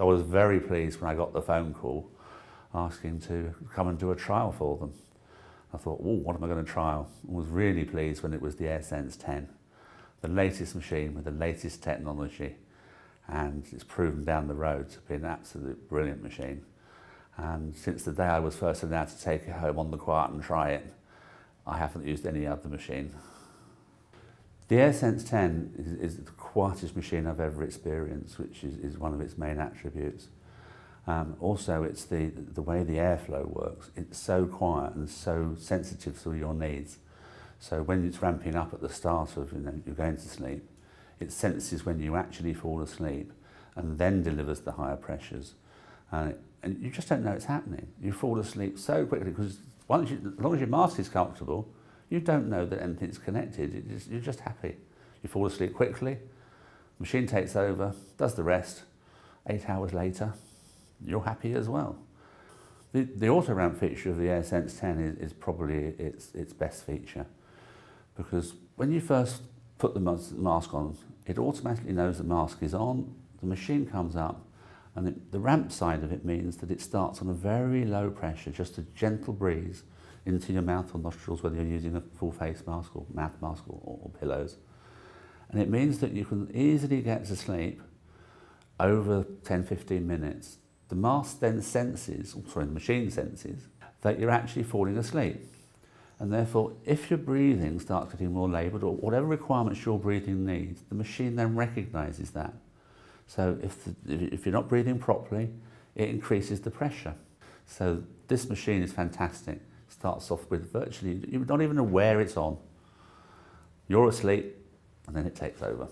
I was very pleased when I got the phone call asking to come and do a trial for them. I thought, oh, what am I going to trial? I was really pleased when it was the AirSense 10, the latest machine with the latest technology, and it's proven down the road to be an absolute brilliant machine. And since the day I was first allowed to take it home on the quiet and try it, I haven't used any other machine. The AirSense 10 is the quietest machine I've ever experienced, which is one of its main attributes. Also, it's the way the airflow works. It's so quiet and so sensitive to your needs. So when it's ramping up at the start of you're going to sleep, it senses when you actually fall asleep and then delivers the higher pressures. And you just don't know it's happening. You fall asleep so quickly because as long as your mask is comfortable, you don't know that anything's connected. You're just happy. You fall asleep quickly, machine takes over, does the rest. 8 hours later, you're happy as well. The auto ramp feature of the AirSense 10 is probably its best feature, because when you first put the mask on, it automatically knows the mask is on, the machine comes up, and the ramp side of it means that it starts on a very low pressure, just a gentle breeze into your mouth or nostrils, whether you're using a full face mask or mouth mask or pillows. And it means that you can easily get to sleep over 10-15 minutes. The mask then senses, the machine senses, that you're actually falling asleep. And therefore, if your breathing starts getting more laboured or whatever requirements your breathing needs, the machine then recognises that. So if you're not breathing properly, it increases the pressure. So this machine is fantastic. Starts off with virtually, you're not even aware it's on. You're asleep, and then it takes over.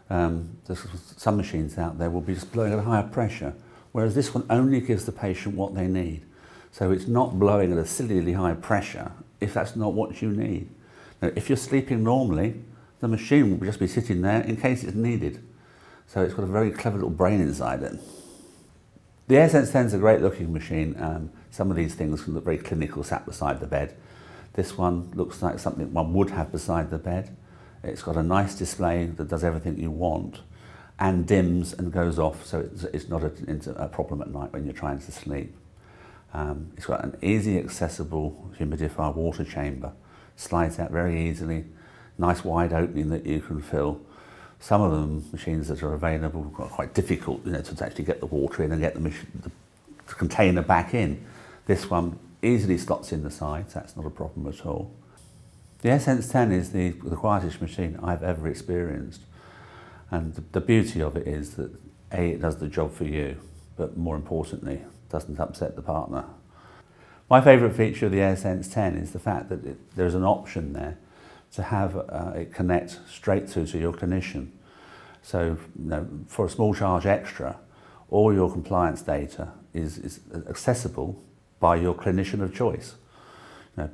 There's some machines out there will be just blowing at a higher pressure, whereas this one only gives the patient what they need. So it's not blowing at a sillily high pressure if that's not what you need. Now, if you're sleeping normally, the machine will just be sitting there in case it's needed. So it's got a very clever little brain inside it. The AirSense 10 is a great looking machine. Some of these things can look very clinical sat beside the bed. This one looks like something one would have beside the bed. It's got a nice display that does everything you want and dims and goes off, so it's not a problem at night when you're trying to sleep. It's got an easy accessible humidifier water chamber, slides out very easily, nice wide opening that you can fill. Some of them machines that are available are quite difficult, to actually get the water in and get the container back in. This one easily slots in the sides, that's not a problem at all. The AirSense 10 is the quietest machine I've ever experienced. And the beauty of it is that A, it does the job for you, but more importantly, doesn't upset the partner. My favourite feature of the AirSense 10 is the fact that there's an option there to have it connect straight through to your clinician. So for a small charge extra, all your compliance data is accessible by your clinician of choice.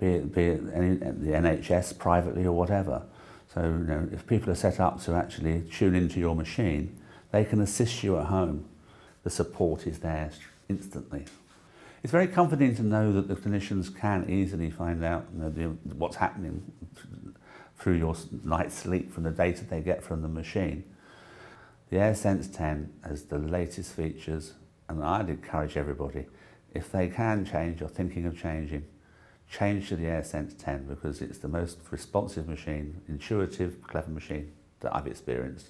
Be it the NHS, privately or whatever. So if people are set up to actually tune into your machine, they can assist you at home. The support is there instantly. It's very comforting to know that the clinicians can easily find out what's happening through your night's sleep from the data they get from the machine. The AirSense 10 has the latest features, and I'd encourage everybody, if they can change or thinking of changing, change to the AirSense 10 because it's the most responsive machine, intuitive, clever machine that I've experienced,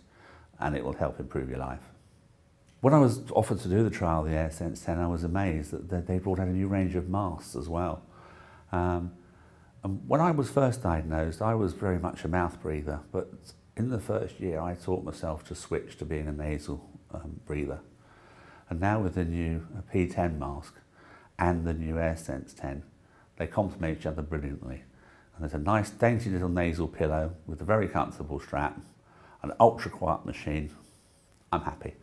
and it will help improve your life. When I was offered to do the trial of the AirSense 10, I was amazed that they brought out a new range of masks as well. And when I was first diagnosed, I was very much a mouth breather, but in the first year I taught myself to switch to being a nasal breather. And now with the new P10 mask and the new AirSense 10, they complement each other brilliantly. And there's a nice dainty little nasal pillow with a very comfortable strap, an ultra quiet machine. I'm happy.